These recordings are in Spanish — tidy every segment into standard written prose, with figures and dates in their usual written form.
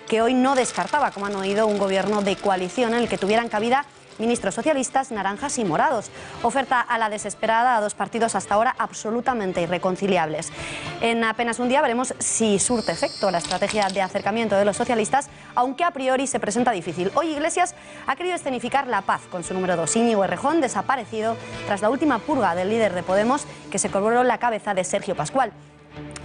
que hoy no descartaba, como han oído, un gobierno de coalición en el que tuvieran cabida ministros socialistas, naranjas y morados. Oferta a la desesperada a dos partidos hasta ahora absolutamente irreconciliables. En apenas un día veremos si surte efecto la estrategia de acercamiento de los socialistas, aunque a priori se presenta difícil. Hoy Iglesias ha querido escenificar la paz con su número 2, Íñigo Errejón, desaparecido tras la última purga del líder de Podemos, que se cobró la cabeza de Sergio Pascual.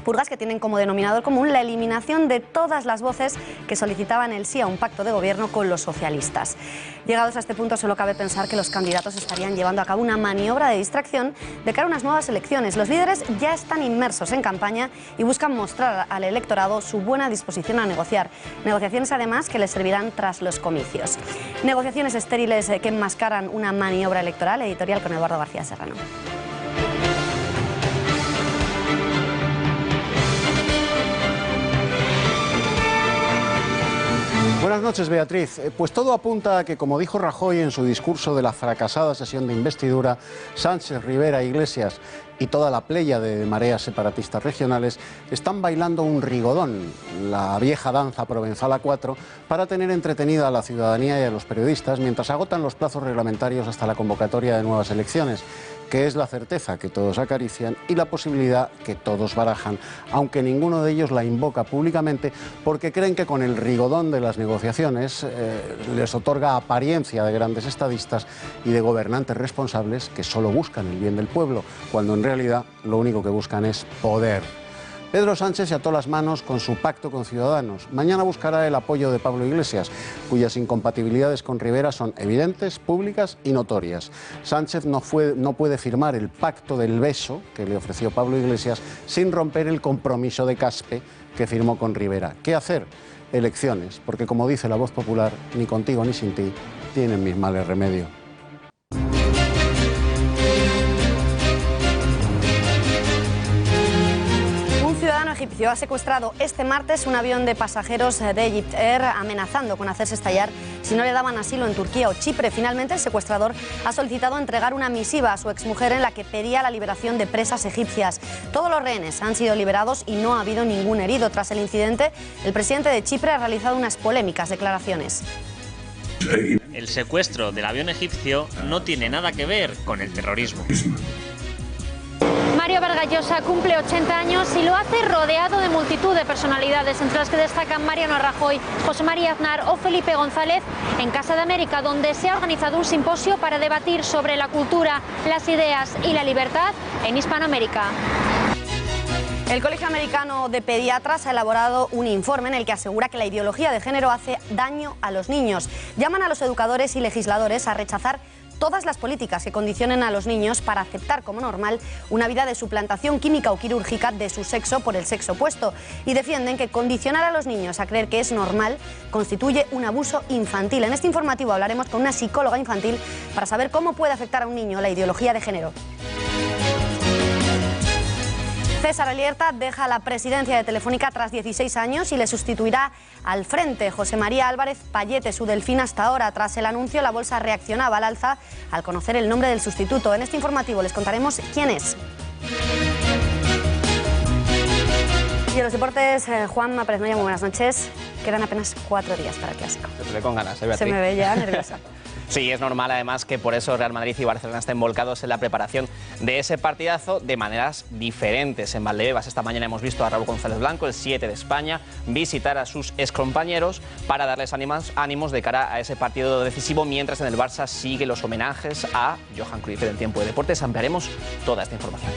Purgas que tienen como denominador común la eliminación de todas las voces que solicitaban el sí a un pacto de gobierno con los socialistas. Llegados a este punto, solo cabe pensar que los candidatos estarían llevando a cabo una maniobra de distracción de cara a unas nuevas elecciones. Los líderes ya están inmersos en campaña y buscan mostrar al electorado su buena disposición a negociar. Negociaciones, además, que les servirán tras los comicios. Negociaciones estériles que enmascaran una maniobra electoral. Editorial con Eduardo García Serrano. Buenas noches, Beatriz. Pues todo apunta a que, como dijo Rajoy en su discurso de la fracasada sesión de investidura, Sánchez, Rivera, Iglesias y toda la pléyade de mareas separatistas regionales están bailando un rigodón, la vieja danza provenzal a 4, para tener entretenida a la ciudadanía y a los periodistas mientras agotan los plazos reglamentarios hasta la convocatoria de nuevas elecciones, que es la certeza que todos acarician y la posibilidad que todos barajan, aunque ninguno de ellos la invoca públicamente porque creen que con el rigodón de las negociaciones les otorga apariencia de grandes estadistas y de gobernantes responsables que solo buscan el bien del pueblo, cuando en realidad lo único que buscan es poder. Pedro Sánchez se ató las manos con su pacto con Ciudadanos. Mañana buscará el apoyo de Pablo Iglesias, cuyas incompatibilidades con Rivera son evidentes, públicas y notorias. Sánchez no puede firmar el pacto del beso que le ofreció Pablo Iglesias sin romper el compromiso de caspe que firmó con Rivera. ¿Qué hacer? Elecciones, porque como dice la voz popular, ni contigo ni sin ti tienen mis males remedio. Egipcio ha secuestrado este martes un avión de pasajeros de Egypt Air, amenazando con hacerse estallar si no le daban asilo en Turquía o Chipre. Finalmente, el secuestrador ha solicitado entregar una misiva a su exmujer en la que pedía la liberación de presas egipcias. Todos los rehenes han sido liberados y no ha habido ningún herido. Tras el incidente, el presidente de Chipre ha realizado unas polémicas declaraciones. El secuestro del avión egipcio no tiene nada que ver con el terrorismo. Mario Vargas Llosa cumple 80 años y lo hace rodeado de multitud de personalidades, entre las que destacan Mariano Rajoy, José María Aznar o Felipe González, en Casa de América, donde se ha organizado un simposio para debatir sobre la cultura, las ideas y la libertad en Hispanoamérica. El Colegio Americano de Pediatras ha elaborado un informe en el que asegura que la ideología de género hace daño a los niños. Llaman a los educadores y legisladores a rechazar todas las políticas que condicionen a los niños para aceptar como normal una vida de suplantación química o quirúrgica de su sexo por el sexo opuesto, y defienden que condicionar a los niños a creer que es normal constituye un abuso infantil. En este informativo hablaremos con una psicóloga infantil para saber cómo puede afectar a un niño la ideología de género. César Alierta deja la presidencia de Telefónica tras 16 años y le sustituirá al frente José María Álvarez Payete, su delfín hasta ahora. Tras el anuncio, la bolsa reaccionaba al alza al conocer el nombre del sustituto. En este informativo les contaremos quién es. Y en los deportes, Juanma Pérez Noya, muy buenas noches. Quedan apenas 4 días para el Clásico. Se ve con ganas, Beatriz. Se me ve ya nerviosa. Sí, es normal además que por eso Real Madrid y Barcelona estén volcados en la preparación de ese partidazo de maneras diferentes. En Valdebebas esta mañana hemos visto a Raúl González Blanco, el 7 de España, visitar a sus excompañeros para darles ánimos de cara a ese partido decisivo, mientras en el Barça sigue los homenajes a Johan Cruyff. En Tiempo de Deportes ampliaremos toda esta información.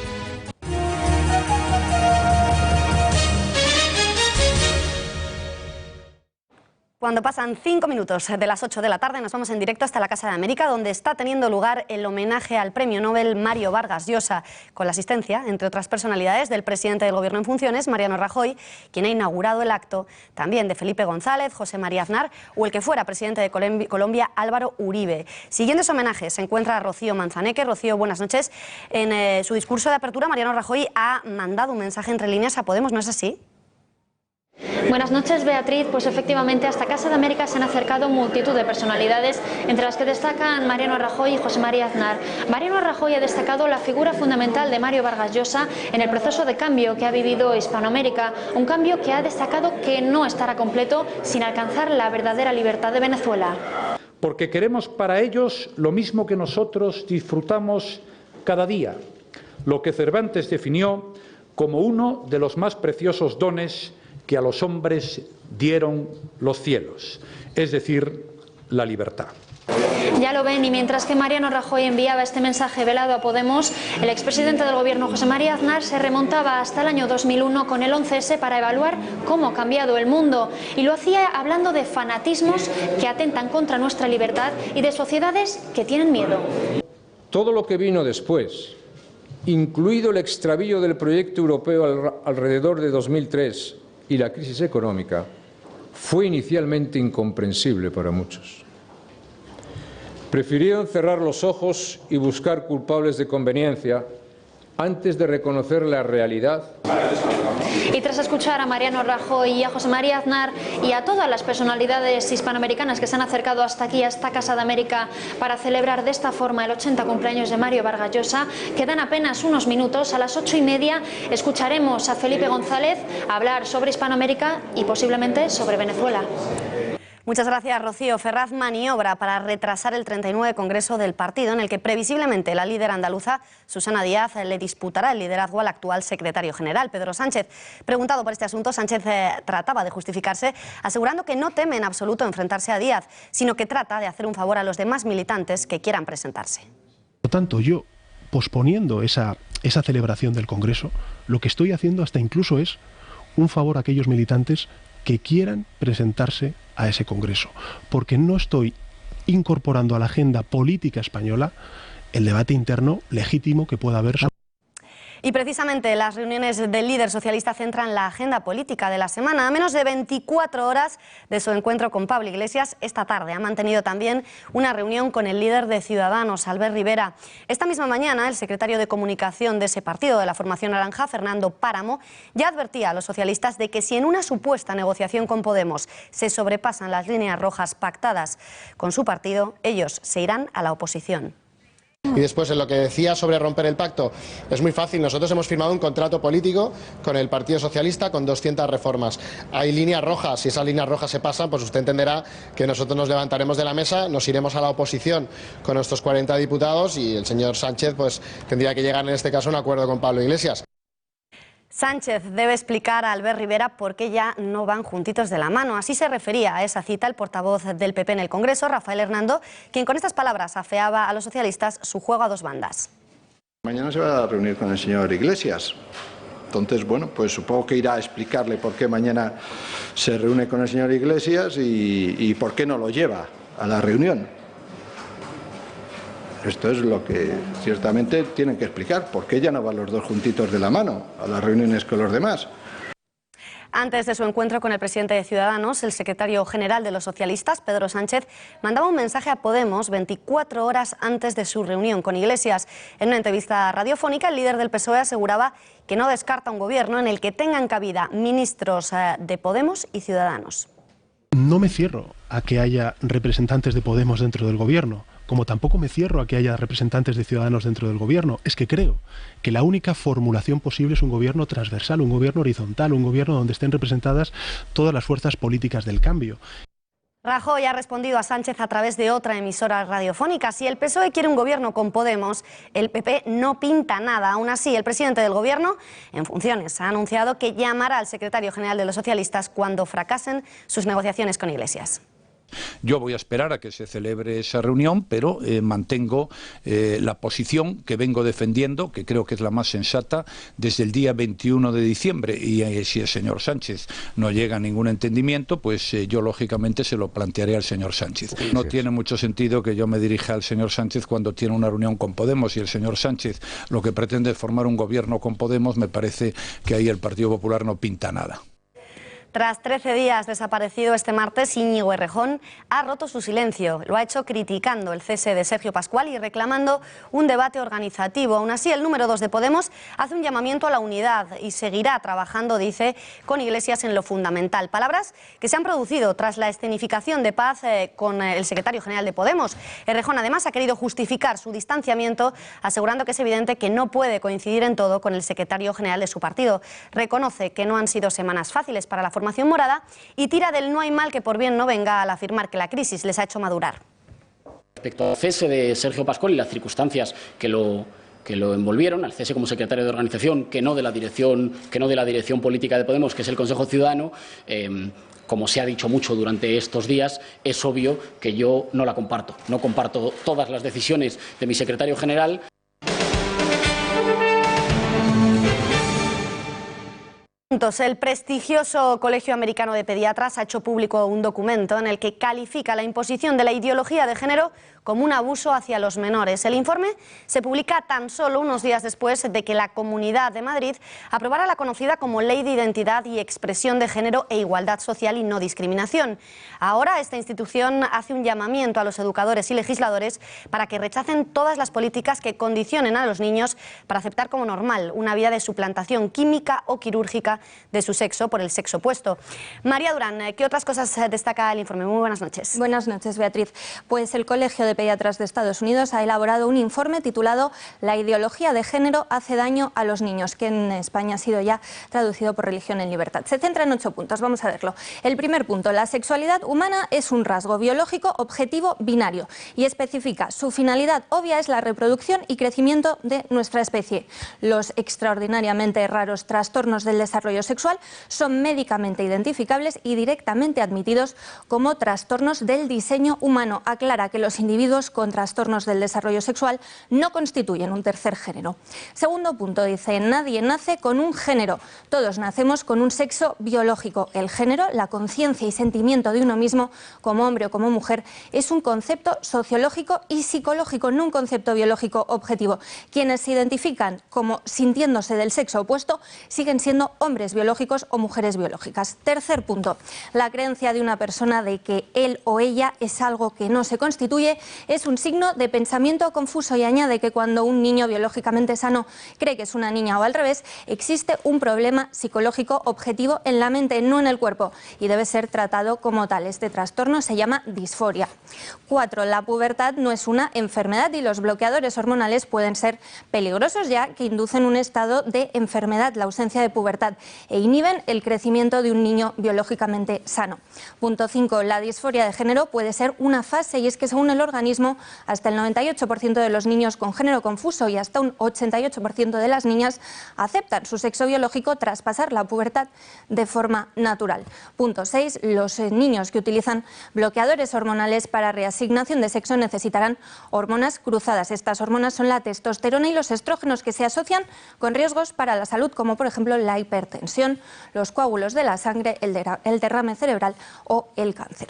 Cuando pasan 5 minutos de las 8 de la tarde nos vamos en directo hasta la Casa de América, donde está teniendo lugar el homenaje al premio Nobel Mario Vargas Llosa, con la asistencia, entre otras personalidades, del presidente del Gobierno en funciones, Mariano Rajoy, quien ha inaugurado el acto, también de Felipe González, José María Aznar o el que fuera presidente de Colombia, Álvaro Uribe. Siguiendo ese homenaje se encuentra Rocío Manzaneque. Rocío, buenas noches. En su discurso de apertura, Mariano Rajoy ha mandado un mensaje entre líneas a Podemos, ¿no es así? Buenas noches, Beatriz. Pues efectivamente, hasta Casa de América se han acercado multitud de personalidades, entre las que destacan Mariano Rajoy y José María Aznar. Mariano Rajoy ha destacado la figura fundamental de Mario Vargas Llosa en el proceso de cambio que ha vivido Hispanoamérica, un cambio que ha destacado que no estará completo sin alcanzar la verdadera libertad de Venezuela. Porque queremos para ellos lo mismo que nosotros disfrutamos cada día, lo que Cervantes definió como uno de los más preciosos dones que a los hombres dieron los cielos, es decir, la libertad. Ya lo ven, y mientras que Mariano Rajoy enviaba este mensaje velado a Podemos, el expresidente del Gobierno, José María Aznar, se remontaba hasta el año 2001 con el 11S para evaluar cómo ha cambiado el mundo, y lo hacía hablando de fanatismos que atentan contra nuestra libertad y de sociedades que tienen miedo. Todo lo que vino después, incluido el extravío del proyecto europeo alrededor de 2003 y la crisis económica, fue inicialmente incomprensible para muchos. Prefirieron cerrar los ojos y buscar culpables de conveniencia antes de reconocer la realidad. Y tras escuchar a Mariano Rajoy y a José María Aznar y a todas las personalidades hispanoamericanas que se han acercado hasta aquí, a esta Casa de América, para celebrar de esta forma el 80 cumpleaños de Mario Vargas Llosa, quedan apenas unos minutos. A las 8:30 escucharemos a Felipe González hablar sobre Hispanoamérica y posiblemente sobre Venezuela. Muchas gracias, Rocío. Ferraz maniobra para retrasar el 39 Congreso del partido, en el que previsiblemente la líder andaluza, Susana Díaz, le disputará el liderazgo al actual secretario general, Pedro Sánchez. Preguntado por este asunto, Sánchez trataba de justificarse, asegurando que no teme en absoluto enfrentarse a Díaz, sino que trata de hacer un favor a los demás militantes que quieran presentarse. Por tanto, yo, posponiendo esa celebración del Congreso, lo que estoy haciendo hasta incluso es un favor a aquellos militantes que quieran presentarse a ese Congreso, porque no estoy incorporando a la agenda política española el debate interno legítimo que pueda haber. Y precisamente las reuniones del líder socialista centran la agenda política de la semana. A menos de 24 horas de su encuentro con Pablo Iglesias, esta tarde ha mantenido también una reunión con el líder de Ciudadanos, Albert Rivera. Esta misma mañana, el secretario de Comunicación de ese partido, de la Formación Naranja, Fernando Páramo, ya advertía a los socialistas de que si en una supuesta negociación con Podemos se sobrepasan las líneas rojas pactadas con su partido, ellos se irán a la oposición. Y después, en lo que decía sobre romper el pacto, es muy fácil. Nosotros hemos firmado un contrato político con el Partido Socialista con 200 reformas. Hay líneas rojas. Si esas líneas rojas se pasan, pues usted entenderá que nosotros nos levantaremos de la mesa, nos iremos a la oposición con nuestros 40 diputados y el señor Sánchez pues tendría que llegar en este caso a un acuerdo con Pablo Iglesias. Sánchez debe explicar a Albert Rivera por qué ya no van juntitos de la mano. Así se refería a esa cita el portavoz del PP en el Congreso, Rafael Hernando, quien con estas palabras afeaba a los socialistas su juego a dos bandas. Mañana se va a reunir con el señor Iglesias. Entonces, bueno, pues supongo que irá a explicarle por qué mañana se reúne con el señor Iglesias y por qué no lo lleva a la reunión. Esto es lo que ciertamente tienen que explicar, por qué ya no van los dos juntitos de la mano a las reuniones con los demás. Antes de su encuentro con el presidente de Ciudadanos, el secretario general de los socialistas, Pedro Sánchez, mandaba un mensaje a Podemos 24 horas antes de su reunión con Iglesias. En una entrevista radiofónica, el líder del PSOE aseguraba que no descarta un gobierno en el que tengan cabida ministros de Podemos y Ciudadanos. No me cierro a que haya representantes de Podemos dentro del gobierno, como tampoco me cierro a que haya representantes de Ciudadanos dentro del gobierno. Es que creo que la única formulación posible es un gobierno transversal, un gobierno horizontal, un gobierno donde estén representadas todas las fuerzas políticas del cambio. Rajoy ha respondido a Sánchez a través de otra emisora radiofónica. Si el PSOE quiere un gobierno con Podemos, el PP no pinta nada. Aún así, el presidente del gobierno, en funciones, ha anunciado que llamará al secretario general de los socialistas cuando fracasen sus negociaciones con Iglesias. Yo voy a esperar a que se celebre esa reunión, pero mantengo la posición que vengo defendiendo, que creo que es la más sensata, desde el día 21 de diciembre. Y si el señor Sánchez no llega a ningún entendimiento, pues yo lógicamente se lo plantearé al señor Sánchez. No tiene mucho sentido que yo me dirija al señor Sánchez cuando tiene una reunión con Podemos y el señor Sánchez lo que pretende es formar un gobierno con Podemos. Me parece que ahí el Partido Popular no pinta nada. Tras 13 días desaparecido este martes, Íñigo Errejón ha roto su silencio. Lo ha hecho criticando el cese de Sergio Pascual y reclamando un debate organizativo. Aún así, el número 2 de Podemos hace un llamamiento a la unidad y seguirá trabajando, dice, con Iglesias en lo fundamental. Palabras que se han producido tras la escenificación de Paz con el secretario general de Podemos. Errejón, además, ha querido justificar su distanciamiento, asegurando que es evidente que no puede coincidir en todo con el secretario general de su partido. Reconoce que no han sido semanas fáciles para la formación morada y tira del no hay mal que por bien no venga al afirmar que la crisis les ha hecho madurar. Respecto al cese de Sergio Pascual y las circunstancias que lo envolvieron, al cese como secretario de organización, que no de la dirección política de Podemos, que es el Consejo Ciudadano, como se ha dicho mucho durante estos días, es obvio que yo no la comparto. No comparto todas las decisiones de mi secretario general. El prestigioso Colegio Americano de Pediatras ha hecho público un documento en el que califica la imposición de la ideología de género como un abuso hacia los menores. El informe se publica tan solo unos días después de que la Comunidad de Madrid aprobara la conocida como Ley de Identidad y Expresión de Género e Igualdad Social y No Discriminación. Ahora esta institución hace un llamamiento a los educadores y legisladores para que rechacen todas las políticas que condicionen a los niños para aceptar como normal una vida de suplantación química o quirúrgica de su sexo por el sexo opuesto. María Durán, ¿qué otras cosas destaca el informe? Muy buenas noches. Buenas noches, Beatriz. Pues el Colegio de Pediatras de Estados Unidos ha elaborado un informe titulado La ideología de género hace daño a los niños, que en España ha sido ya traducido por Religión en Libertad. Se centra en 8 puntos, vamos a verlo. El primer punto, la sexualidad humana es un rasgo biológico objetivo binario y especifica su finalidad obvia es la reproducción y crecimiento de nuestra especie. Los extraordinariamente raros trastornos del desarrollo sexual son médicamente identificables y directamente admitidos como trastornos del diseño humano. Aclara que los individuos con trastornos del desarrollo sexual no constituyen un tercer género. Segundo punto, dice, nadie nace con un género, todos nacemos con un sexo biológico. El género, la conciencia y sentimiento de uno mismo, como hombre o como mujer, es un concepto sociológico y psicológico, no un concepto biológico objetivo. Quienes se identifican como sintiéndose del sexo opuesto siguen siendo hombres biológicos o mujeres biológicas. Tercer punto, la creencia de una persona de que él o ella es algo que no se constituye es un signo de pensamiento confuso y añade que cuando un niño biológicamente sano cree que es una niña o al revés, existe un problema psicológico objetivo en la mente, no en el cuerpo, y debe ser tratado como tal. Este trastorno se llama disforia. 4. La pubertad no es una enfermedad y los bloqueadores hormonales pueden ser peligrosos ya que inducen un estado de enfermedad, la ausencia de pubertad, e inhiben el crecimiento de un niño biológicamente sano. Punto 5. La disforia de género puede ser una fase y es que según el organismo hasta el 98% de los niños con género confuso y hasta un 88% de las niñas aceptan su sexo biológico tras pasar la pubertad de forma natural. Punto 6. Los niños que utilizan bloqueadores hormonales para reasignación de sexo necesitarán hormonas cruzadas. Estas hormonas son la testosterona y los estrógenos que se asocian con riesgos para la salud como por ejemplo la hipertensión, los coágulos de la sangre, el derrame cerebral o el cáncer.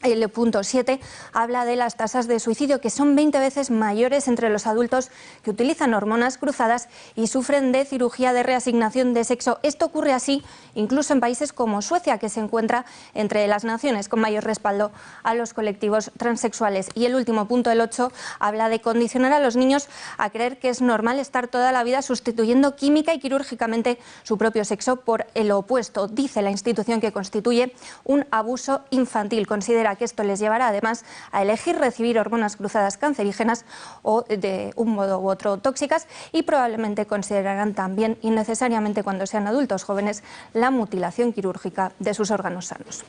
El punto 7 habla de las tasas de suicidio que son 20 veces mayores entre los adultos que utilizan hormonas cruzadas y sufren de cirugía de reasignación de sexo. Esto ocurre así incluso en países como Suecia, que se encuentra entre las naciones con mayor respaldo a los colectivos transexuales. Y el último punto, el 8, habla de condicionar a los niños a creer que es normal estar toda la vida sustituyendo química y quirúrgicamente su propio sexo por el opuesto. Dice la institución que constituye un abuso infantil. Considera que esto les llevará además a elegir recibir hormonas cruzadas cancerígenas o de un modo u otro tóxicas y probablemente considerarán también innecesariamente cuando sean adultos jóvenes la mutilación quirúrgica de sus órganos sanos.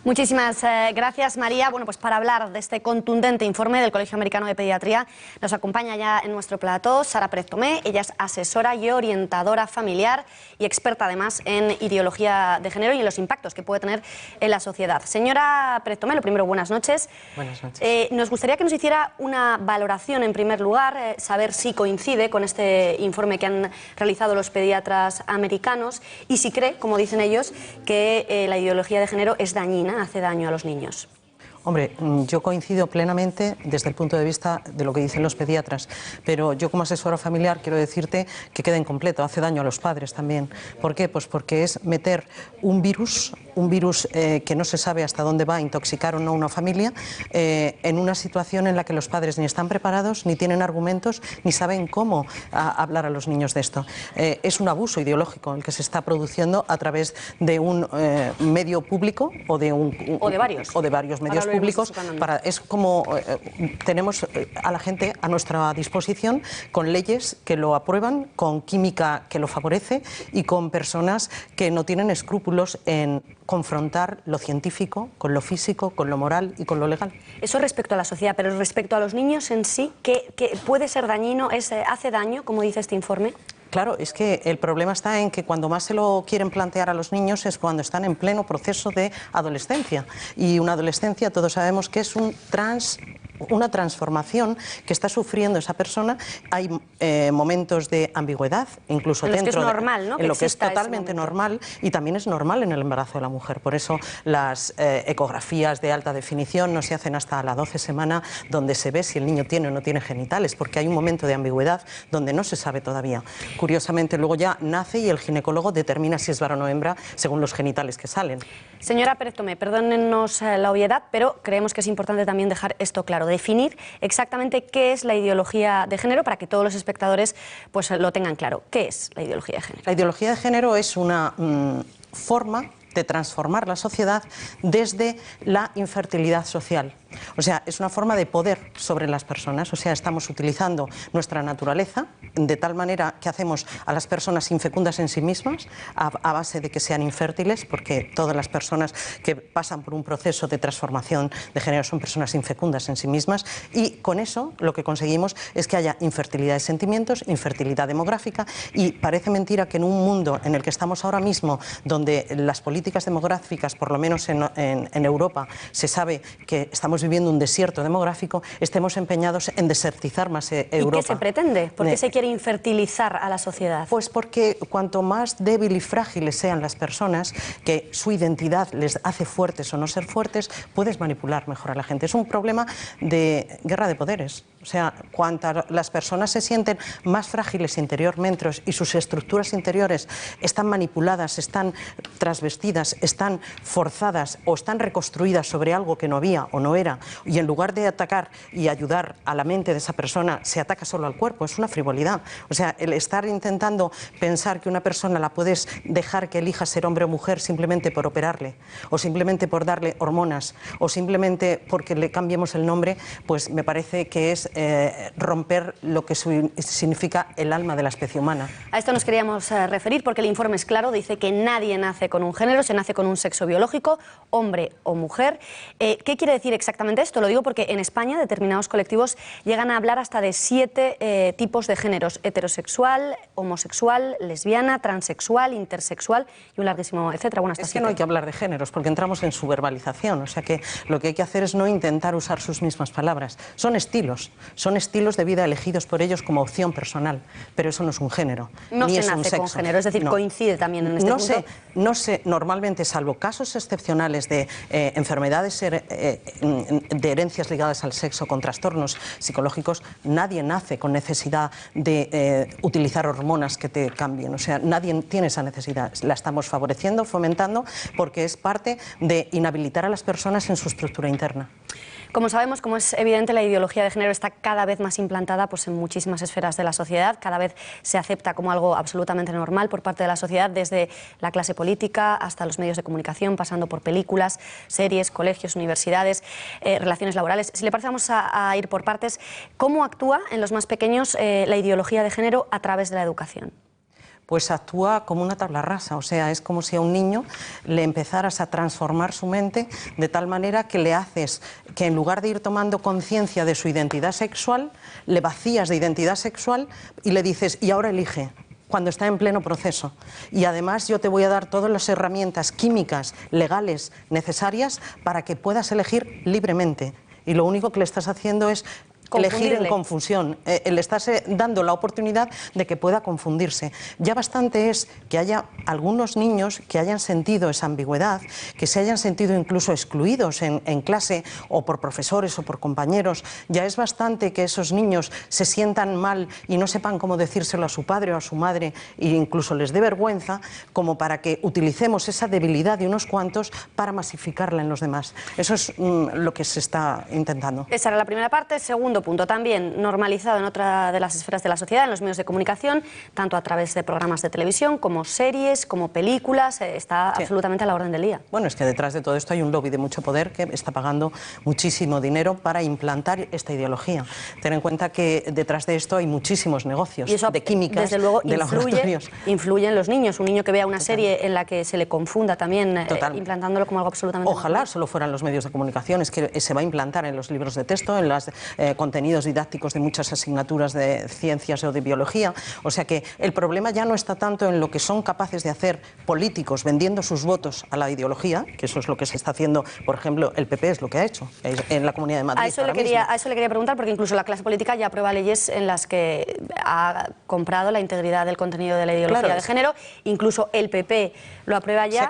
Muchísimas gracias, María. Bueno, pues para hablar de este contundente informe del Colegio Americano de Pediatría nos acompaña ya en nuestro plató Sara Pérez Tomé. Ella es asesora y orientadora familiar y experta además en ideología de género y en los impactos que puede tener en la sociedad. Señora Pérez Tomé, lo primero, buenas noches. Buenas noches. Nos gustaría que nos hiciera una valoración en primer lugar, saber si coincide con este informe que han realizado los pediatras americanos y si cree, como dicen ellos, que la ideología de género es dañina, hace daño a los niños. Hombre, yo coincido plenamente desde el punto de vista de lo que dicen los pediatras, pero yo como asesora familiar quiero decirte que queda incompleto, hace daño a los padres también. ¿Por qué? Pues porque es meter un virus que no se sabe hasta dónde va a intoxicar o no una familia, en una situación en la que los padres ni están preparados, ni tienen argumentos, ni saben cómo hablar a los niños de esto. Es un abuso ideológico el que se está produciendo a través de un medio público o de varios medios públicos. Es como tenemos a la gente a nuestra disposición con leyes que lo aprueban, con química que lo favorece y con personas que no tienen escrúpulos en confrontar lo científico con lo físico, con lo moral y con lo legal. Eso respecto a la sociedad, pero respecto a los niños en sí, ¿qué puede ser dañino? ¿Hace daño, como dice este informe? Claro, es que el problema está en que cuando más se lo quieren plantear a los niños es cuando están en pleno proceso de adolescencia. Y una adolescencia, todos sabemos que es una transformación que está sufriendo esa persona. Hay momentos de ambigüedad, incluso dentro de... Es normal, ¿no? En lo que es totalmente normal, y también es normal en el embarazo de la mujer. Por eso las ecografías de alta definición no se hacen hasta la 12ª semana, donde se ve si el niño tiene o no tiene genitales, porque hay un momento de ambigüedad donde no se sabe todavía. Curiosamente, luego ya nace y el ginecólogo determina si es varón o hembra según los genitales que salen. Señora Pérez Tomé, perdónennos la obviedad, pero creemos que es importante también dejar esto claro, definir exactamente qué es la ideología de género para que todos los espectadores pues lo tengan claro. ¿Qué es la ideología de género? La ideología de género es una forma de transformar la sociedad desde la infertilidad social. O sea, es una forma de poder sobre las personas. O sea, estamos utilizando nuestra naturaleza de tal manera que hacemos a las personas infecundas en sí mismas a base de que sean infértiles, porque todas las personas que pasan por un proceso de transformación de género son personas infecundas en sí mismas, y con eso lo que conseguimos es que haya infertilidad de sentimientos, infertilidad demográfica, y parece mentira que en un mundo en el que estamos ahora mismo, donde las políticas demográficas, por lo menos en Europa, se sabe que estamos viviendo un desierto demográfico, estemos empeñados en desertizar más Europa. ¿Y qué se pretende? ¿Por qué se quiere infertilizar a la sociedad? Pues porque cuanto más débil y frágiles sean las personas, que su identidad les hace fuertes o no ser fuertes, puedes manipular mejor a la gente. Es un problema de guerra de poderes. O sea, cuanto las personas se sienten más frágiles interiormente y sus estructuras interiores están manipuladas, están trasvestidas, están forzadas o están reconstruidas sobre algo que no había o no era, y en lugar de atacar y ayudar a la mente de esa persona, se ataca solo al cuerpo, es una frivolidad. O sea, el estar intentando pensar que una persona la puedes dejar que elija ser hombre o mujer simplemente por operarle, o simplemente por darle hormonas, o simplemente porque le cambiemos el nombre, pues me parece que es romper lo que significa el alma de la especie humana. A esto nos queríamos referir porque el informe es claro, dice que nadie nace con un género, se nace con un sexo biológico, hombre o mujer. ¿Qué quiere decir exactamente esto? Lo digo porque en España determinados colectivos llegan a hablar hasta de 7 tipos de géneros: heterosexual, homosexual, lesbiana, transexual, intersexual y un larguísimo etcétera. Bueno, hasta es que no hay que hablar de géneros porque entramos en su verbalización, o sea que lo que hay que hacer es no intentar usar sus mismas palabras. Son estilos de vida elegidos por ellos como opción personal, pero eso no es un género, no ni se es nace un sexo. Con género, es decir, no. Coincide también en este punto. No sé, normalmente, salvo casos excepcionales de enfermedades de herencias ligadas al sexo con trastornos psicológicos, nadie nace con necesidad de utilizar hormonas que te cambien. O sea, nadie tiene esa necesidad. La estamos favoreciendo, fomentando, porque es parte de inhabilitar a las personas en su estructura interna. Como sabemos, como es evidente, la ideología de género está cada vez más implantada pues, en muchísimas esferas de la sociedad. Cada vez se acepta como algo absolutamente normal por parte de la sociedad, desde la clase política hasta los medios de comunicación, pasando por películas, series, colegios, universidades, relaciones laborales. Si le parece, vamos a ir por partes. ¿Cómo actúa en los más pequeños la ideología de género a través de la educación? Pues actúa como una tabla rasa, o sea, es como si a un niño le empezaras a transformar su mente de tal manera que le haces que en lugar de ir tomando conciencia de su identidad sexual, le vacías de identidad sexual y le dices, y ahora elige, cuando está en pleno proceso. Y además yo te voy a dar todas las herramientas químicas, legales, necesarias para que puedas elegir libremente. Y lo único que le estás haciendo es elegir en confusión, le estás dando la oportunidad de que pueda confundirse. Ya bastante es que haya algunos niños que hayan sentido esa ambigüedad, que se hayan sentido incluso excluidos en clase o por profesores o por compañeros. Ya es bastante que esos niños se sientan mal y no sepan cómo decírselo a su padre o a su madre e incluso les dé vergüenza, como para que utilicemos esa debilidad de unos cuantos para masificarla en los demás. Eso es lo que se está intentando. Esa era la primera parte. Segundo punto, también normalizado en otra de las esferas de la sociedad, en los medios de comunicación, tanto a través de programas de televisión como series, como películas, está absolutamente a la orden del día. Bueno, es que detrás de todo esto hay un lobby de mucho poder que está pagando muchísimo dinero para implantar esta ideología. Ten en cuenta que detrás de esto hay muchísimos negocios y eso, de químicas, desde luego, de laboratorios. Influye en los niños. Un niño que vea una serie en la que se le confunda también, implantándolo como algo absolutamente... Ojalá solo fueran los medios de comunicación, es que se va a implantar en los libros de texto, en los contenidos didácticos de muchas asignaturas de ciencias o de biología. O sea que el problema ya no está tanto en lo que son capaces de hacer políticos vendiendo sus votos a la ideología, que eso es lo que se está haciendo, por ejemplo, el PP es lo que ha hecho en la Comunidad de Madrid. A eso le quería preguntar, porque incluso la clase política ya aprueba leyes en las que ha comprado la integridad del contenido de la ideología de género. Incluso el PP lo aprueba ya. Se ha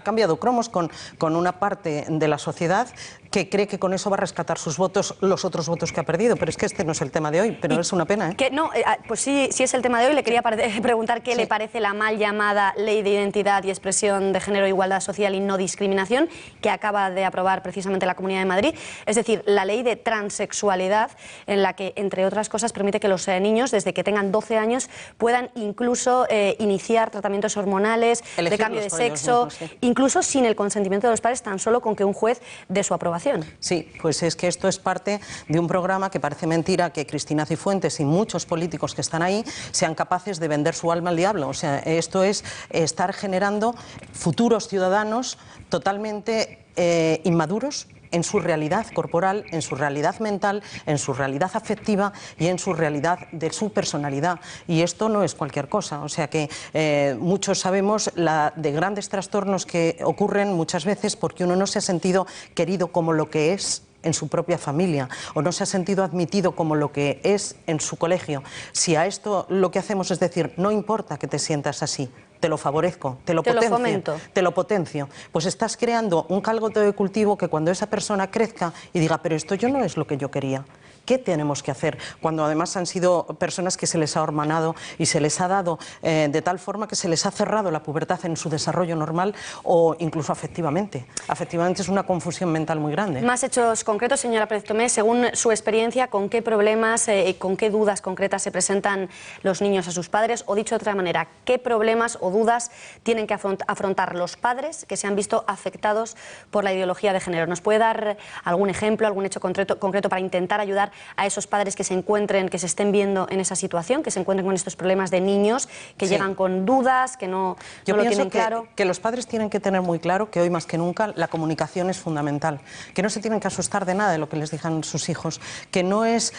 cambiado cromos con una parte de la sociedad que cree que con eso va a rescatar sus votos, los otros votos que ha perdido. Pero es que este no es el tema de hoy, pero es una pena, ¿eh? Que no, pues sí es el tema de hoy. Le quería preguntar qué le parece la mal llamada Ley de Identidad y Expresión de Género, Igualdad Social y No Discriminación, que acaba de aprobar precisamente la Comunidad de Madrid. Es decir, la ley de transexualidad, en la que, entre otras cosas, permite que los niños, desde que tengan 12 años, puedan incluso iniciar tratamientos hormonales, de cambio de sexo, incluso sin el consentimiento de los padres, tan solo con que un juez dé su aprobación. Sí, pues es que esto es parte de un programa que parece mentira que Cristina Cifuentes y muchos políticos que están ahí sean capaces de vender su alma al diablo. O sea, esto es estar generando futuros ciudadanos totalmente inmaduros en su realidad corporal, en su realidad mental, en su realidad afectiva y en su realidad de su personalidad. Y esto no es cualquier cosa. O sea que muchos sabemos de grandes trastornos que ocurren muchas veces porque uno no se ha sentido querido como lo que es en su propia familia o no se ha sentido admitido como lo que es en su colegio. Si a esto lo que hacemos es decir, no importa que te sientas así, te lo favorezco, te lo potencio, pues estás creando un caldo de cultivo que cuando esa persona crezca y diga, pero esto yo no es lo que yo quería. ¿Qué tenemos que hacer? Cuando además han sido personas que se les ha hormonado y se les ha dado de tal forma que se les ha cerrado la pubertad en su desarrollo normal o incluso afectivamente. Afectivamente es una confusión mental muy grande. Más hechos concretos, señora Pérez Tomé, según su experiencia, ¿con qué problemas y con qué dudas concretas se presentan los niños a sus padres? O dicho de otra manera, ¿qué problemas o dudas tienen que afrontar los padres que se han visto afectados por la ideología de género? ¿Nos puede dar algún ejemplo, algún hecho concreto para intentar ayudar a esos padres que se estén viendo en esa situación, que se encuentren con estos problemas de niños que llegan con dudas, que no lo tienen claro? Que los padres tienen que tener muy claro que hoy más que nunca la comunicación es fundamental, que no se tienen que asustar de nada de lo que les digan sus hijos, que no es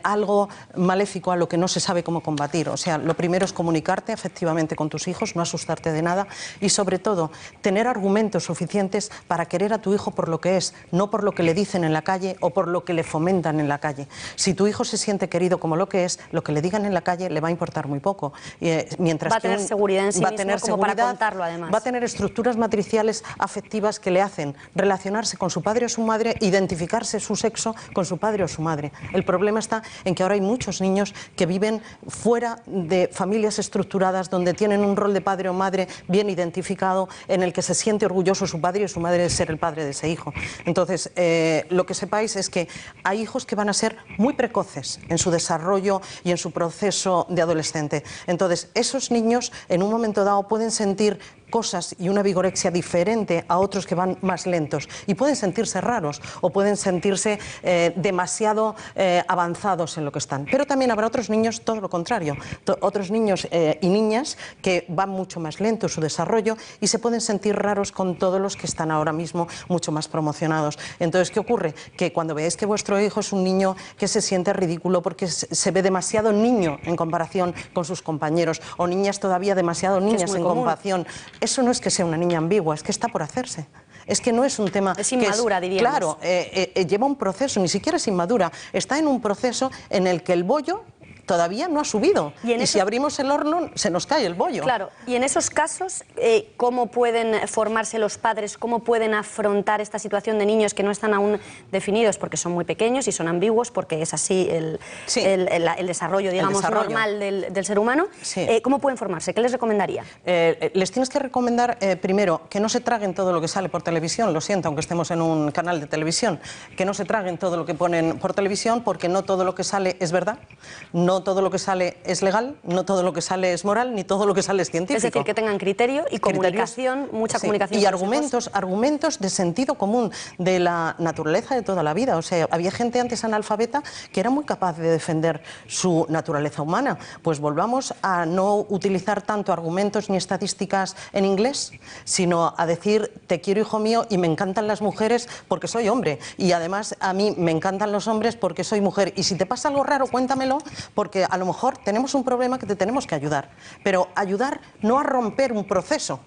algo maléfico a lo que no se sabe cómo combatir. O sea, lo primero es comunicarte efectivamente con tus hijos, no asustarte de nada y sobre todo tener argumentos suficientes para querer a tu hijo por lo que es, no por lo que le dicen en la calle o por lo que le fomentan en la calle. Si tu hijo se siente querido como lo que es, lo que le digan en la calle le va a importar muy poco. Mientras va a tener seguridad en sí mismo como para contarlo, además. Va a tener estructuras matriciales afectivas que le hacen relacionarse con su padre o su madre, identificarse su sexo con su padre o su madre. El problema está en que ahora hay muchos niños que viven fuera de familias estructuradas donde tienen un rol de padre o madre bien identificado, en el que se siente orgulloso su padre y su madre de ser el padre de ese hijo. Entonces, lo que sepáis es que hay hijos que van a ser muy precoces en su desarrollo y en su proceso de adolescente. Entonces, esos niños en un momento dado pueden sentir cosas y una vigorexia diferente a otros que van más lentos y pueden sentirse raros o pueden sentirse demasiado avanzados en lo que están. Pero también habrá otros niños, todo lo contrario, otros niños y niñas que van mucho más lento en su desarrollo y se pueden sentir raros con todos los que están ahora mismo mucho más promocionados. Entonces, ¿qué ocurre? Que cuando veáis que vuestro hijo es un niño que se siente ridículo porque se ve demasiado niño en comparación con sus compañeros o niñas todavía demasiado niñas en comparación, eso no es que sea una niña ambigua, es que está por hacerse. Es que no es un tema... Es inmadura, diríamos. Claro, lleva un proceso, ni siquiera es inmadura. Está en un proceso en el que el bollo todavía no ha subido. Y si abrimos el horno, se nos cae el bollo. Claro, y en esos casos, ¿cómo pueden formarse los padres? ¿Cómo pueden afrontar esta situación de niños que no están aún definidos porque son muy pequeños y son ambiguos, porque es así el desarrollo, digamos, normal del ser humano? Sí. ¿Cómo pueden formarse? ¿Qué les recomendaría? Les tienes que recomendar, primero, que no se traguen todo lo que sale por televisión, lo siento, aunque estemos en un canal de televisión, que no se traguen todo lo que ponen por televisión, porque no todo lo que sale es verdad, no todo lo que sale es legal, no todo lo que sale es moral, ni todo lo que sale es científico. Es decir, que tengan criterio y comunicación, mucha comunicación. Y argumentos de sentido común, de la naturaleza de toda la vida. O sea, había gente antes analfabeta que era muy capaz de defender su naturaleza humana. Pues volvamos a no utilizar tanto argumentos ni estadísticas en inglés, sino a decir, te quiero, hijo mío, y me encantan las mujeres porque soy hombre. Y además a mí me encantan los hombres porque soy mujer. Y si te pasa algo raro, cuéntamelo, porque a lo mejor tenemos un problema que te tenemos que ayudar. Pero ayudar no a romper un proceso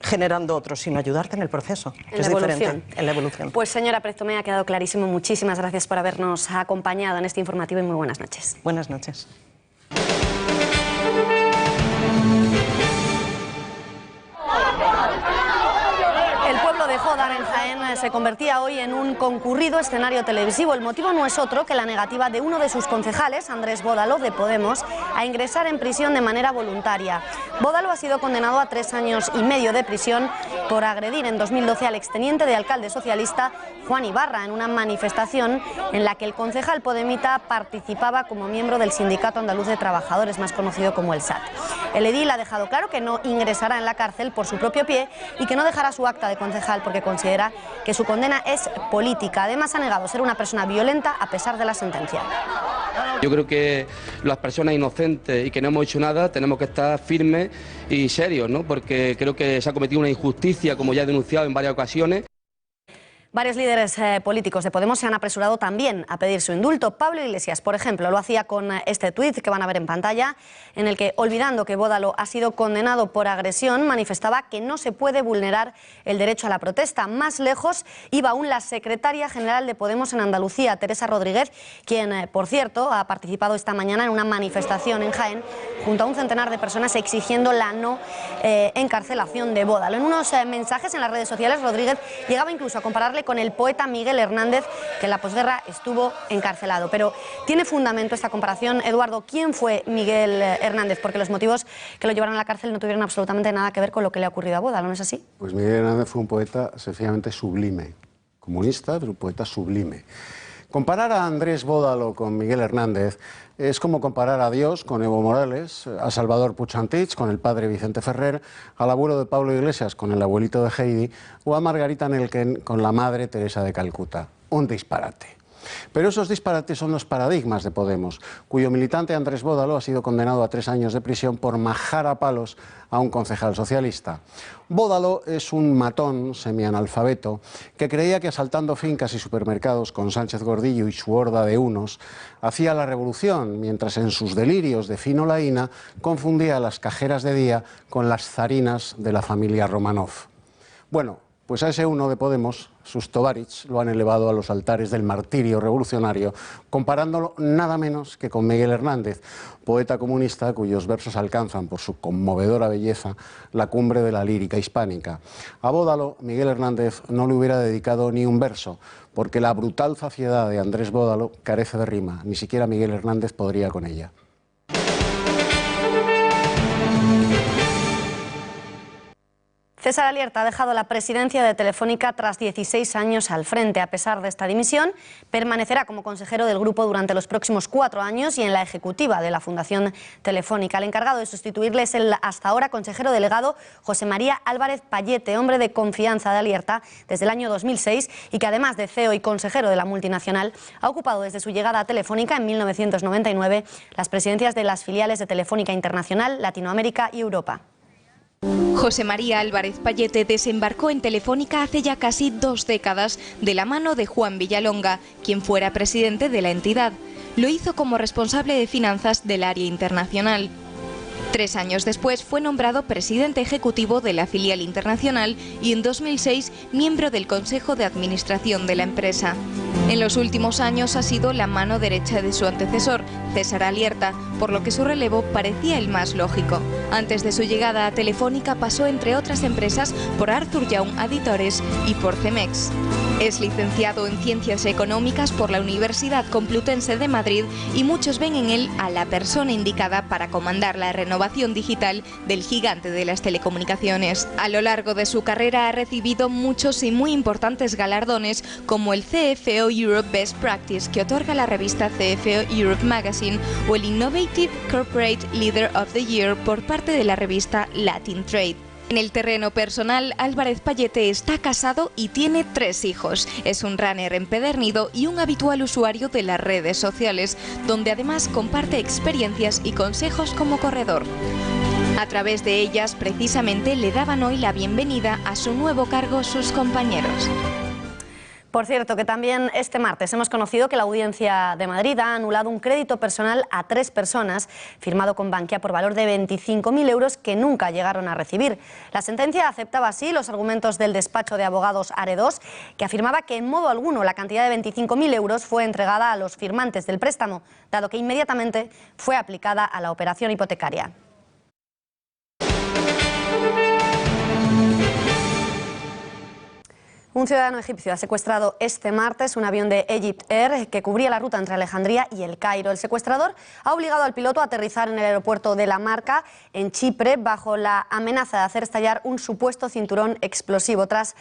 generando otro, sino ayudarte en el proceso, que es diferente, en la evolución. Pues señora Pérez Tomé, ha quedado clarísimo. Muchísimas gracias por habernos acompañado en este informativo y muy buenas noches. Buenas noches. El pueblo de Jódar, en Jaén, se convertía hoy en un concurrido escenario televisivo. El motivo no es otro que la negativa de uno de sus concejales, Andrés Bódalo, de Podemos, a ingresar en prisión de manera voluntaria. Bódalo ha sido condenado a 3 años y medio de prisión por agredir en 2012 al exteniente de alcalde socialista Juan Ibarra en una manifestación en la que el concejal podemita participaba como miembro del Sindicato Andaluz de Trabajadores, más conocido como el SAT. El edil ha dejado claro que no ingresará en la cárcel por su propio pie y que no dejará su acta de concejal porque considera que su condena es política. Además, ha negado ser una persona violenta a pesar de la sentencia. Yo creo que las personas inocentes y que no hemos hecho nada tenemos que estar firmes y serios, ¿no? Porque creo que se ha cometido una injusticia, como ya he denunciado en varias ocasiones. Varios líderes políticos de Podemos se han apresurado también a pedir su indulto. Pablo Iglesias, por ejemplo, lo hacía con este tuit que van a ver en pantalla, en el que, olvidando que Bódalo ha sido condenado por agresión, manifestaba que no se puede vulnerar el derecho a la protesta. Más lejos iba aún la secretaria general de Podemos en Andalucía, Teresa Rodríguez, quien, por cierto, ha participado esta mañana en una manifestación en Jaén junto a un centenar de personas exigiendo la no encarcelación de Bódalo. En unos mensajes en las redes sociales, Rodríguez llegaba incluso a compararle con el poeta Miguel Hernández, que en la posguerra estuvo encarcelado. Pero ¿tiene fundamento esta comparación? Eduardo, ¿quién fue Miguel Hernández? Porque los motivos que lo llevaron a la cárcel no tuvieron absolutamente nada que ver con lo que le ha ocurrido a Bódalo, ¿no es así? Pues Miguel Hernández fue un poeta sencillamente sublime, comunista, pero un poeta sublime. Comparar a Andrés Bódalo con Miguel Hernández es como comparar a Dios con Evo Morales, a Salvador Puig con el padre Vicente Ferrer, al abuelo de Pablo Iglesias con el abuelito de Heidi o a Margarita Nelken con la madre Teresa de Calcuta. Un disparate. Pero esos disparates son los paradigmas de Podemos, cuyo militante Andrés Bódalo ha sido condenado a 3 años de prisión por majar a palos a un concejal socialista. Bódalo es un matón semianalfabeto que creía que asaltando fincas y supermercados con Sánchez Gordillo y su horda de unos hacía la revolución, mientras en sus delirios de fino laína confundía a las cajeras de día con las zarinas de la familia Romanov. Bueno, pues a ese uno de Podemos, sus tovarich, lo han elevado a los altares del martirio revolucionario, comparándolo nada menos que con Miguel Hernández, poeta comunista cuyos versos alcanzan, por su conmovedora belleza, la cumbre de la lírica hispánica. A Bódalo, Miguel Hernández no le hubiera dedicado ni un verso, porque la brutal zafiedad de Andrés Bódalo carece de rima, ni siquiera Miguel Hernández podría con ella. César Alierta ha dejado la presidencia de Telefónica tras 16 años al frente. A pesar de esta dimisión, permanecerá como consejero del grupo durante los próximos 4 años y en la ejecutiva de la Fundación Telefónica. El encargado de sustituirle es el hasta ahora consejero delegado José María Álvarez Pallete, hombre de confianza de Alierta desde el año 2006 y que además de CEO y consejero de la multinacional ha ocupado desde su llegada a Telefónica en 1999 las presidencias de las filiales de Telefónica Internacional, Latinoamérica y Europa. José María Álvarez Pallete desembarcó en Telefónica hace ya casi 2 décadas de la mano de Juan Villalonga, quien fuera presidente de la entidad. Lo hizo como responsable de finanzas del área internacional. 3 años después fue nombrado presidente ejecutivo de la filial internacional y en 2006 miembro del Consejo de Administración de la empresa. En los últimos años ha sido la mano derecha de su antecesor, César Alierta, por lo que su relevo parecía el más lógico. Antes de su llegada a Telefónica pasó, entre otras empresas, por Arthur Young Editores y por Cemex. Es licenciado en Ciencias Económicas por la Universidad Complutense de Madrid y muchos ven en él a la persona indicada para comandar la renovación digital del gigante de las telecomunicaciones. A lo largo de su carrera ha recibido muchos y muy importantes galardones, como el CFO Europe Best Practice que otorga la revista CFO Europe Magazine o el Innovative Corporate Leader of the Year por parte de la revista Latin Trade. En el terreno personal, Álvarez Pallete está casado y tiene 3 hijos. Es un runner empedernido y un habitual usuario de las redes sociales, donde además comparte experiencias y consejos como corredor. A través de ellas, precisamente, le daban hoy la bienvenida a su nuevo cargo sus compañeros. Por cierto, que también este martes hemos conocido que la Audiencia de Madrid ha anulado un crédito personal a 3 personas firmado con Bankia por valor de 25.000 euros que nunca llegaron a recibir. La sentencia aceptaba así los argumentos del despacho de abogados Are2, que afirmaba que en modo alguno la cantidad de 25.000 euros fue entregada a los firmantes del préstamo, dado que inmediatamente fue aplicada a la operación hipotecaria. Un ciudadano egipcio ha secuestrado este martes un avión de Egypt Air que cubría la ruta entre Alejandría y El Cairo. El secuestrador ha obligado al piloto a aterrizar en el aeropuerto de La Marca, en Chipre, bajo la amenaza de hacer estallar un supuesto cinturón explosivo. Tras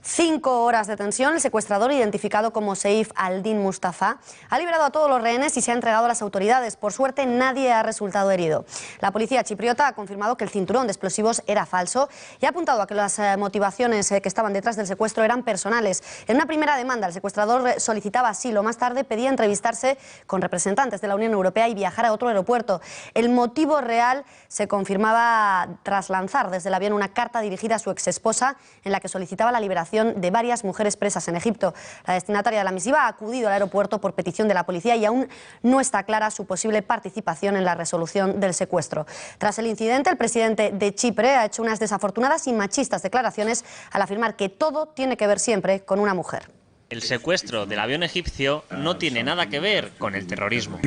5 horas de tensión, el secuestrador, identificado como Seif al-Din Mustafa, ha liberado a todos los rehenes y se ha entregado a las autoridades. Por suerte, nadie ha resultado herido. La policía chipriota ha confirmado que el cinturón de explosivos era falso y ha apuntado a que las motivaciones que estaban detrás del secuestro eran personales. En una primera demanda, el secuestrador solicitaba asilo. Más tarde pedía entrevistarse con representantes de la Unión Europea y viajar a otro aeropuerto. El motivo real se confirmaba tras lanzar desde el avión una carta dirigida a su exesposa en la que solicitaba la liberación de varias mujeres presas en Egipto. La destinataria de la misiva ha acudido al aeropuerto por petición de la policía y aún no está clara su posible participación en la resolución del secuestro. Tras el incidente, el presidente de Chipre ha hecho unas desafortunadas y machistas declaraciones al afirmar que todo tiene que ver siempre con una mujer. El secuestro del avión egipcio no tiene nada que ver con el terrorismo.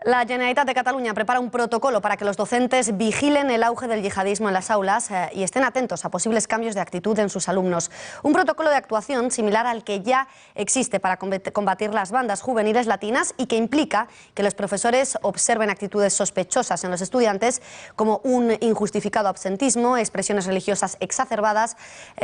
La Generalitat de Cataluña prepara un protocolo para que los docentes vigilen el auge del yihadismo en las aulas y estén atentos a posibles cambios de actitud en sus alumnos. Un protocolo de actuación similar al que ya existe para combatir las bandas juveniles latinas y que implica que los profesores observen actitudes sospechosas en los estudiantes, como un injustificado absentismo, expresiones religiosas exacerbadas,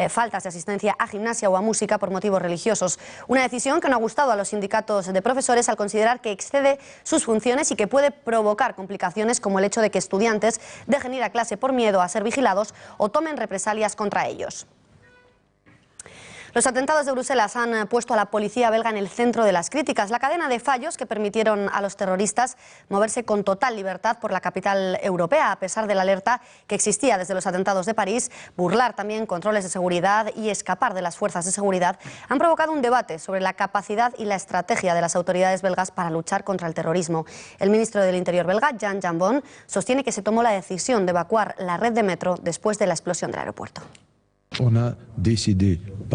faltas de asistencia a gimnasia o a música por motivos religiosos. Una decisión que no ha gustado a los sindicatos de profesores al considerar que excede sus funciones y que puede provocar complicaciones como el hecho de que estudiantes dejen ir a clase por miedo a ser vigilados o tomen represalias contra ellos. Los atentados de Bruselas han puesto a la policía belga en el centro de las críticas. La cadena de fallos que permitieron a los terroristas moverse con total libertad por la capital europea, a pesar de la alerta que existía desde los atentados de París, burlar también controles de seguridad y escapar de las fuerzas de seguridad, han provocado un debate sobre la capacidad y la estrategia de las autoridades belgas para luchar contra el terrorismo. El ministro del Interior belga, Jean Jambon, sostiene que se tomó la decisión de evacuar la red de metro después de la explosión del aeropuerto.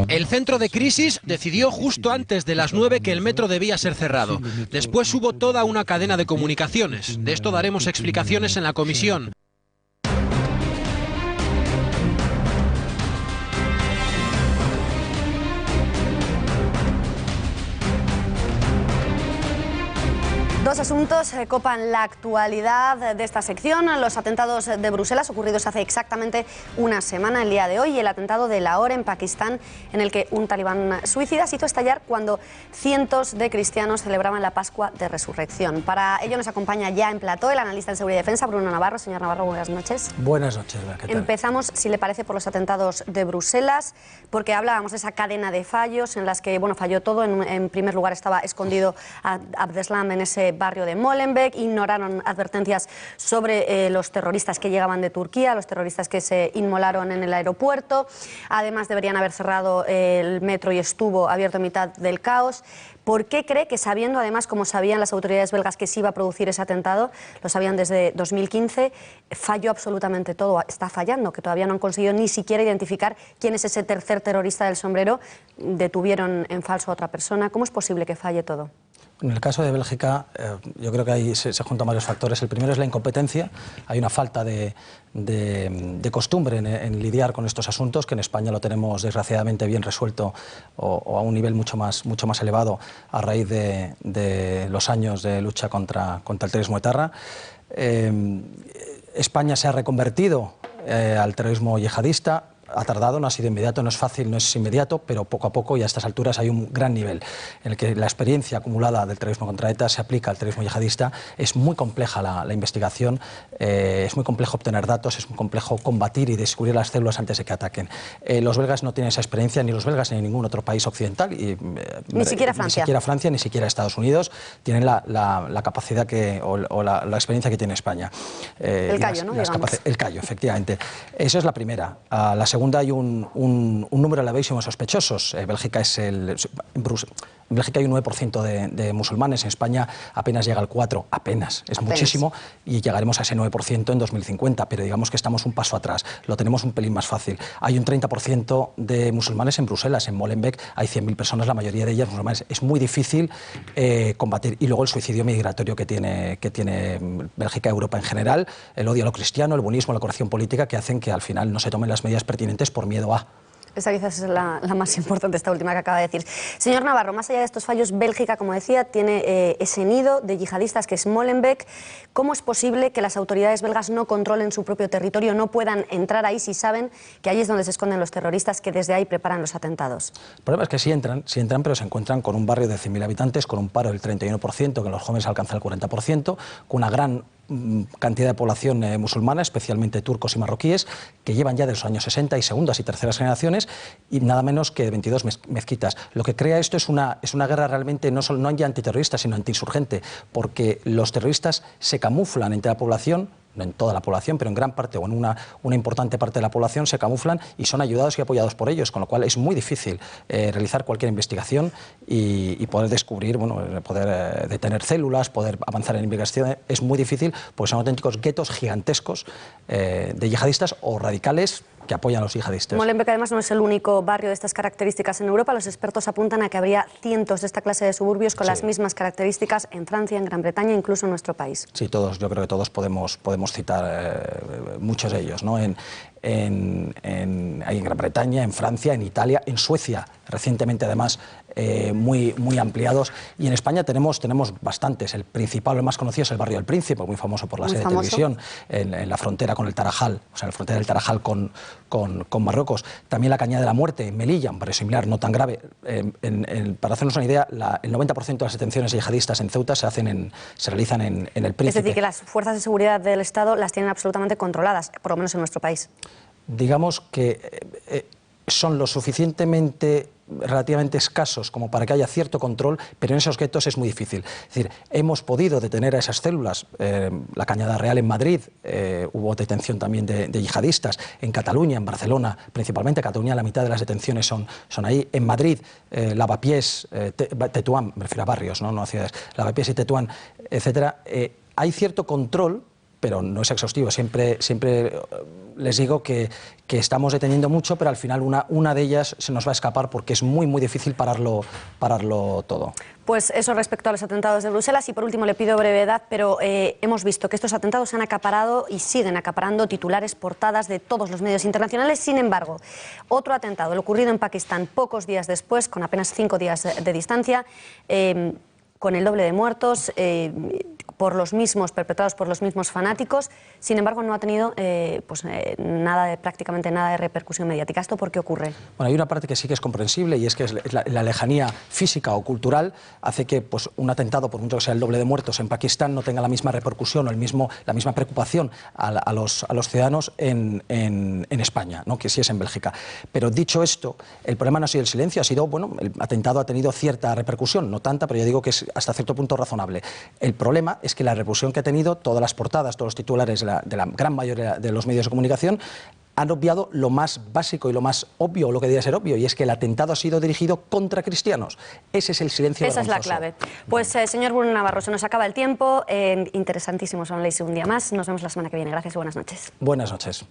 El centro de crisis decidió justo antes de las 9 que el metro debía ser cerrado. Después hubo toda una cadena de comunicaciones. De esto daremos explicaciones en la comisión. Dos asuntos copan la actualidad de esta sección: los atentados de Bruselas ocurridos hace exactamente una semana, el día de hoy, y el atentado de Lahore en Pakistán, en el que un talibán suicida se hizo estallar cuando cientos de cristianos celebraban la Pascua de Resurrección. Para ello nos acompaña ya en plató el analista en seguridad y defensa, Bruno Navarro. Señor Navarro, buenas noches. Buenas noches, ¿qué tal? Empezamos, si le parece, por los atentados de Bruselas, porque hablábamos de esa cadena de fallos en las que, bueno, falló todo. En primer lugar estaba escondido Abdeslam en ese barrio de Molenbeek, ignoraron advertencias sobre los terroristas que llegaban de Turquía, los terroristas que se inmolaron en el aeropuerto. Además, deberían haber cerrado el metro y estuvo abierto en mitad del caos. ¿Por qué cree que, sabiendo además, como sabían las autoridades belgas, que se iba a producir ese atentado, lo sabían desde 2015, falló absolutamente todo? Está fallando, que todavía no han conseguido ni siquiera identificar quién es ese tercer terrorista del sombrero, detuvieron en falso a otra persona. ¿Cómo es posible que falle todo? En el caso de Bélgica, yo creo que ahí se juntan varios factores. El primero es la incompetencia. Hay una falta de costumbre en lidiar con estos asuntos, que en España lo tenemos desgraciadamente bien resuelto o a un nivel mucho más elevado a raíz de los años de lucha contra el terrorismo etarra. España se ha reconvertido al terrorismo yihadista. Ha tardado, no ha sido inmediato, no es fácil, no es inmediato, pero poco a poco y a estas alturas hay un gran nivel en el que la experiencia acumulada del terrorismo contra ETA se aplica al terrorismo yihadista. Es muy compleja la investigación, es muy complejo obtener datos, es muy complejo combatir y descubrir las células antes de que ataquen. Los belgas no tienen esa experiencia, ni los belgas ni ningún otro país occidental. Ni siquiera Francia. Ni siquiera Francia, ni siquiera Estados Unidos tienen la capacidad o la experiencia que tiene España. El callo, ¿no? El callo, efectivamente. Esa es la primera. La segunda, hay un número elevadísimo de sospechosos. Bélgica es en Bélgica hay un 9% de musulmanes, en España apenas llega al 4%, apenas, es muchísimo, y llegaremos a ese 9% en 2050, pero digamos que estamos un paso atrás, lo tenemos un pelín más fácil. Hay un 30% de musulmanes en Bruselas, en Molenbeek hay 100.000 personas, la mayoría de ellas musulmanes. Es muy difícil combatir. Y luego el suicidio migratorio que tiene Bélgica, Europa en general, el odio a lo cristiano, el buenismo, la corrección política, que hacen que al final no se tomen las medidas pertinentes por miedo a... Esa quizás es la más importante, esta última que acaba de decir. Señor Navarro, más allá de estos fallos, Bélgica, como decía, tiene ese nido de yihadistas que es Molenbeek. ¿Cómo es posible que las autoridades belgas no controlen su propio territorio, no puedan entrar ahí si saben que ahí es donde se esconden los terroristas que desde ahí preparan los atentados? El problema es que sí entran, pero se encuentran con un barrio de 100.000 habitantes, con un paro del 31%, que los jóvenes alcanza el 40%, con una gran cantidad de población musulmana, especialmente turcos y marroquíes, que llevan ya de los años 60 y segundas y terceras generaciones, y nada menos que 22 mezquitas. Lo que crea esto es una guerra realmente no ya antiterrorista, sino antiinsurgente, porque los terroristas se camuflan entre la población, no en toda la población, pero en gran parte o en una importante parte de la población se camuflan y son ayudados y apoyados por ellos, con lo cual es muy difícil realizar cualquier investigación y poder descubrir, poder detener células, poder avanzar en investigación. Es muy difícil porque son auténticos guetos gigantescos de yihadistas o radicales que apoyan a los yihadistas. Molenbeek además no es el único barrio de estas características en Europa. Los expertos apuntan a que habría cientos de esta clase de suburbios con las mismas características en Francia, en Gran Bretaña, incluso en nuestro país. Sí, yo creo que todos podemos citar muchos de ellos, ¿no? En Gran Bretaña, en Francia, en Italia, en Suecia, recientemente además muy ampliados, y en España tenemos bastantes. El principal, el más conocido es el barrio del Príncipe, muy famoso por la serie de televisión, en la frontera con el Tarajal, o sea, en la frontera del Tarajal con Marruecos. También la Cañada de la Muerte, en Melilla, un barrio similar, no tan grave. Para hacernos una idea, el 90% de las detenciones yihadistas en Ceuta se realizan en el Príncipe. Es decir, que las fuerzas de seguridad del Estado las tienen absolutamente controladas, por lo menos en nuestro país. Digamos que son lo suficientemente relativamente escasos como para que haya cierto control, pero en esos guetos es muy difícil. Es decir, hemos podido detener a esas células. La Cañada Real en Madrid, hubo detención también de yihadistas. En Cataluña, en Barcelona, principalmente en Cataluña, la mitad de las detenciones son ahí. En Madrid, Lavapiés, Tetuán, me refiero a barrios, no a ciudades, Lavapiés y Tetuán, etcétera. Hay cierto control, pero no es exhaustivo. Siempre les digo que estamos deteniendo mucho, pero al final una de ellas se nos va a escapar porque es muy difícil pararlo todo. Pues eso respecto a los atentados de Bruselas. Y por último le pido brevedad, pero hemos visto que estos atentados han acaparado y siguen acaparando titulares, portadas de todos los medios internacionales. Sin embargo, otro atentado, el ocurrido en Pakistán pocos días después, con apenas 5 días de distancia, con el doble de muertos, perpetrados por los mismos fanáticos. Sin embargo, no ha tenido prácticamente nada de repercusión mediática. ¿Esto por qué ocurre? Bueno, hay una parte que sí que es comprensible, y es que la lejanía física o cultural hace que un atentado, por mucho que sea el doble de muertos en Pakistán, no tenga la misma repercusión o la misma preocupación a los ciudadanos en España, ¿no? Que sí es en Bélgica. Pero dicho esto, el problema no ha sido el silencio, el atentado ha tenido cierta repercusión, no tanta, pero yo digo que hasta cierto punto razonable. El problema es que la repercusión que ha tenido, todas las portadas, todos los titulares de la gran mayoría de los medios de comunicación han obviado lo más básico y lo más obvio, o lo que debería ser obvio, y es que el atentado ha sido dirigido contra cristianos. Ese es el silencio vergonzoso. Esa es la clave. Pues, señor Bruno Navarro, se nos acaba el tiempo. Interesantísimo Son Leys un día más. Nos vemos la semana que viene. Gracias y buenas noches. Buenas noches.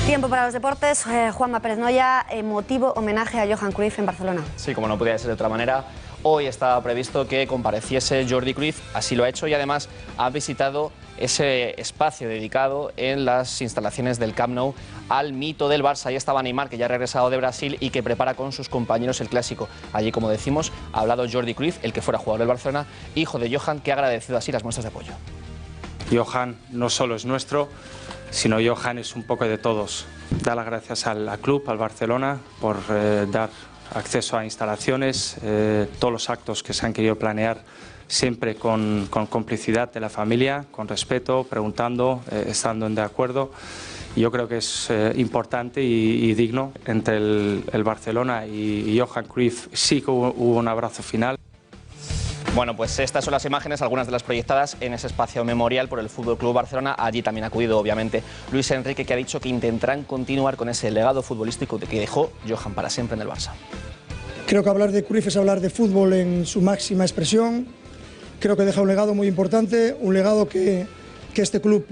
Tiempo para los deportes. Juanma Pérez Noya, emotivo homenaje a Johan Cruyff en Barcelona. Sí, como no podía ser de otra manera, hoy estaba previsto que compareciese Jordi Cruyff, así lo ha hecho y además ha visitado ese espacio dedicado en las instalaciones del Camp Nou al mito del Barça. Ahí estaba Neymar, que ya ha regresado de Brasil y que prepara con sus compañeros el Clásico. Allí, como decimos, ha hablado Jordi Cruyff, el que fuera jugador del Barcelona, hijo de Johan, que ha agradecido así las muestras de apoyo. Johan no solo es nuestro, sino Johan es un poco de todos. Dar las gracias al club, al Barcelona, por dar acceso a instalaciones, todos los actos que se han querido planear siempre con complicidad de la familia, con respeto, preguntando, estando de acuerdo. Yo creo que es importante y digno entre el Barcelona y Johan Cruyff. Sí que hubo un abrazo final. Bueno, pues estas son las imágenes, algunas de las proyectadas en ese espacio memorial por el Fútbol Club Barcelona. Allí también ha acudido, obviamente, Luis Enrique, que ha dicho que intentarán continuar con ese legado futbolístico que dejó Johan para siempre en el Barça. Creo que hablar de Cruyff es hablar de fútbol en su máxima expresión. Creo que deja un legado muy importante, un legado que este club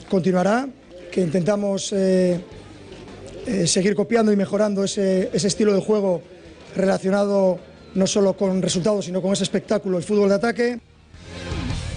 continuará, que intentamos seguir copiando y mejorando ese estilo de juego relacionado no solo con resultados, sino con ese espectáculo, el fútbol de ataque.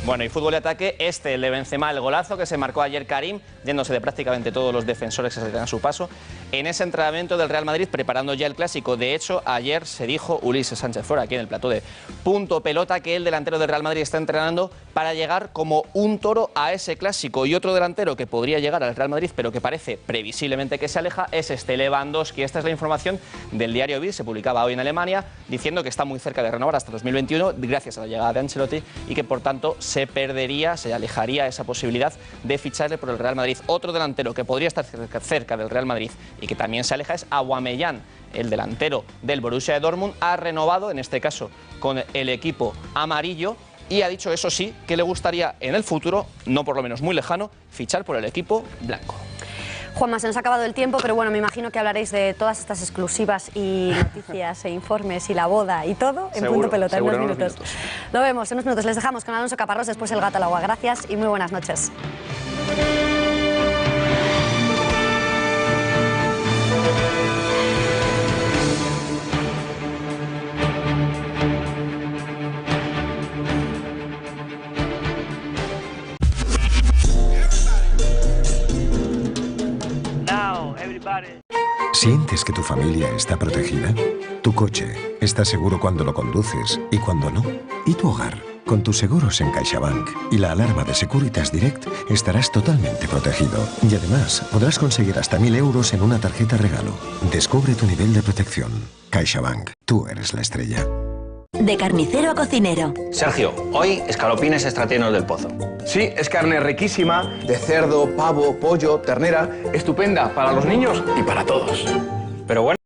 Bueno, y fútbol de ataque, el de Benzema, el golazo que se marcó ayer Karim, yéndose de prácticamente todos los defensores que se tenían a su paso, en ese entrenamiento del Real Madrid, preparando ya el Clásico. De hecho, ayer se dijo Ulises Sánchez Flora, aquí en el plató de Punto Pelota, que el delantero del Real Madrid está entrenando para llegar como un toro a ese Clásico. Y otro delantero que podría llegar al Real Madrid, pero que parece previsiblemente que se aleja, es Lewandowski. Esta es la información del diario Bild, se publicaba hoy en Alemania, diciendo que está muy cerca de renovar hasta 2021, gracias a la llegada de Ancelotti, y que por tanto se perdería, se alejaría esa posibilidad de ficharle por el Real Madrid. Otro delantero que podría estar cerca del Real Madrid y que también se aleja es Aubameyang, el delantero del Borussia Dortmund. Ha renovado, en este caso, con el equipo amarillo y ha dicho, eso sí, que le gustaría en el futuro, no por lo menos muy lejano, fichar por el equipo blanco. Juanma, se nos ha acabado el tiempo, pero bueno, me imagino que hablaréis de todas estas exclusivas y noticias e informes y la boda y todo en Punto Pelota en unos minutos. Lo vemos en unos minutos. Les dejamos con Alonso Caparrós, después el Gato al Agua. Gracias y muy buenas noches. ¿Sientes que tu familia está protegida? ¿Tu coche está seguro cuando lo conduces y cuando no? ¿Y tu hogar? Con tus seguros en CaixaBank y la alarma de Securitas Direct estarás totalmente protegido. Y además podrás conseguir hasta 1.000 euros en una tarjeta regalo. Descubre tu nivel de protección. CaixaBank. Tú eres la estrella. De carnicero a cocinero. Sergio, hoy escalopines extraterrenos del Pozo. Sí, es carne riquísima, de cerdo, pavo, pollo, ternera, estupenda para los niños y para todos. Pero bueno.